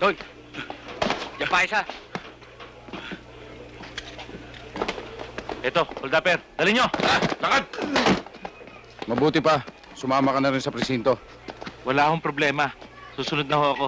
Hoy! Yan pa isa. Ito, Holdapper. Dali nyo! Lakad! Mabuti pa. Sumama ka na rin sa presinto. Wala akong problema. Susunod na ho ako.